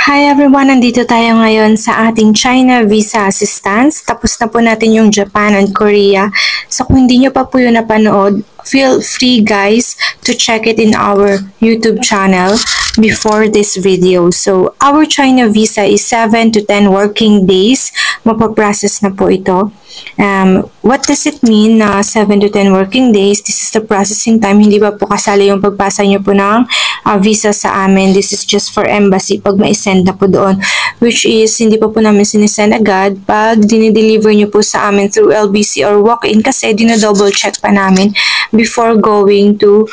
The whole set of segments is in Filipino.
Hi everyone! Nandito tayo ngayon sa ating China Visa Assistance. Tapos na po natin yung Japan and Korea. So kung hindi nyo pa po yun napanood, feel free guys to check it in our YouTube channel before this video. So our China Visa is 7 to 10 working days. Mapaprocess na po ito. What does it mean na 7 to 10 working days? This is the processing time. Hindi ba po kasali yung pagpasa nyo po ng visa sa amin. This is just for embassy pag ma-send na po doon. Which is, hindi pa po namin sinisend agad pag dinideliver nyo po sa amin through LBC or walk-in kasi dinodouble check pa namin before going to,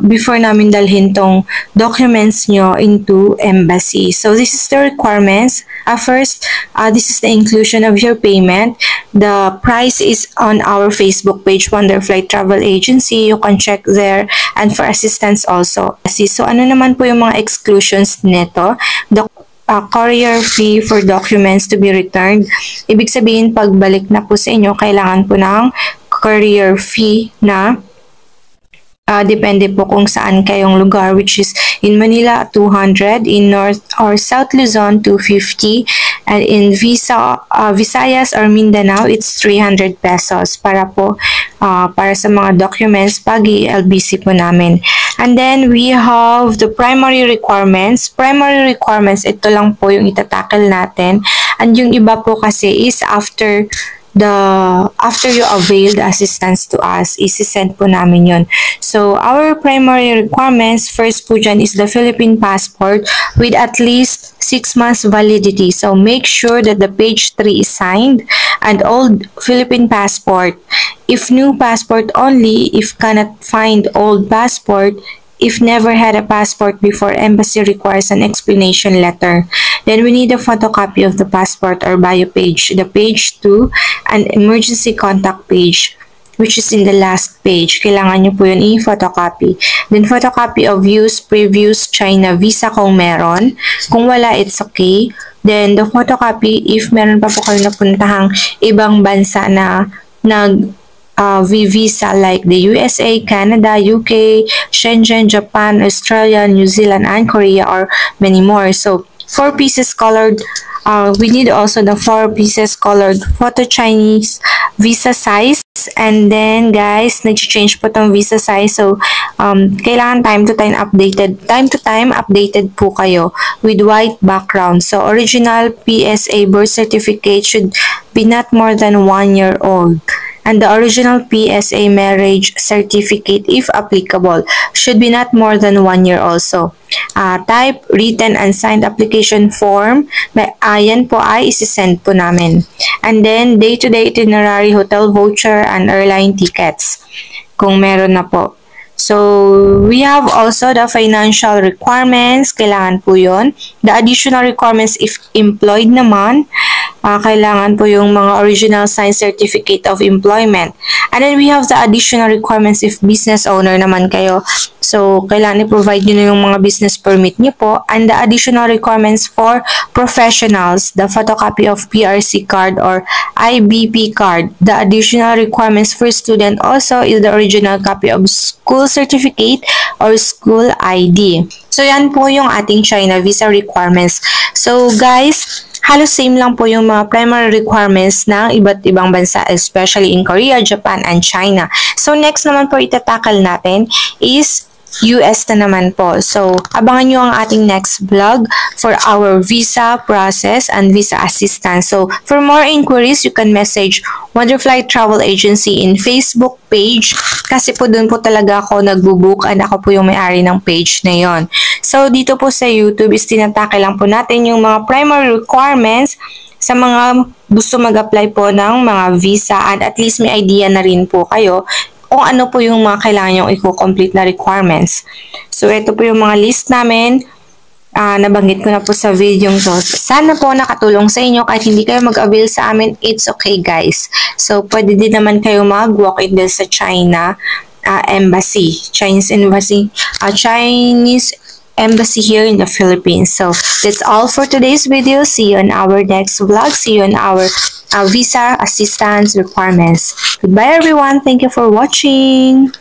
before namin dalhin tong documents nyo into embassy. So this is the requirements. First, this is the inclusion of your payment. The price is on our Facebook page, Wonderflight Travel Agency. You can check there and for assistance also. So ano naman po yung mga exclusions nito? The courier fee for documents to be returned. Ibig sabihin, pagbalik na po sa inyo, kailangan po ng courier fee na depende po kung saan kayong lugar, which is in Manila 200, in North or South Luzon 250, and in Visayas or Mindanao it's 300 pesos para po para sa mga documents pag i-LBC po namin. And then we have the primary requirements. Primary requirements, ito lang po yung itatakal natin. And yung iba po kasi is after you avail the assistance to us, isi-send po namin yun. So, our primary requirements, first po dyan is the Philippine passport with at least 6 months validity. So, make sure that the page 3 is signed and old Philippine passport. If new passport only, if cannot find old passport, if never had a passport before, embassy requires an explanation letter. Then we need a photocopy of the passport or bio page, the page 2, an emergency contact page, which is in the last page. Kailangan nyo po yun i-photocopy. Then photocopy of previous China visa kung meron. Kung wala, it's okay. Then the photocopy, if meron pa po kayo napuntahang ibang bansa na visa like the USA, Canada, UK, Shenzhen, Japan, Australia, New Zealand, and Korea, or many more. So 4 pieces colored. We need also the 4 pieces colored photo Chinese visa size. And then guys, nag-change po tong visa size. So kailangan time to time updated po kayo with white background. So original PSA birth certificate should be not more than 1 year old. And the original PSA marriage certificate, if applicable, should be not more than 1 year also. Type, written and signed application form, yan po ay isi-send po namin. And then, day-to-day itinerary, hotel voucher, and airline tickets, kung meron na po. So, we have also the financial requirements, kailangan po yun. The additional requirements if employed naman, kailangan po yung mga original signed certificate of employment. And then we have the additional requirements if business owner naman kayo. So, kailangan i-provide nyo na yung mga business permit nyo po. And the additional requirements for professionals, the photocopy of PRC card or IBP card. The additional requirements for student also is the original copy of school certificate or school ID. So, yan po yung ating China visa requirements. So, guys, halos same lang po yung mga primary requirements ng iba't ibang bansa, especially in Korea, Japan, and China. So, next naman po itatakal natin is US na naman po. So, abangan nyo ang ating next vlog for our visa process and visa assistance. So, for more inquiries, you can message Wonderflight Travel Agency in Facebook page kasi po dun po talaga ako nagbubook and ako po yung may-ari ng page na yon. So, dito po sa YouTube is tinatake lang po natin yung mga primary requirements sa mga gusto mag-apply po ng mga visa and at least may idea na rin po kayo kung ano po yung mga kailangan yung i-complete na requirements. So, ito po yung mga list namin. Nabanggit ko na po sa video to. Sana po nakatulong sa inyo. Kahit hindi kayo mag-avail sa amin, it's okay guys. So, pwede din naman kayo mag-walk-in din sa China embassy. Chinese embassy here in the Philippines. So, that's all for today's video. See you on our next vlog. See you on our visa assistance requirements. Goodbye everyone. Thank you for watching.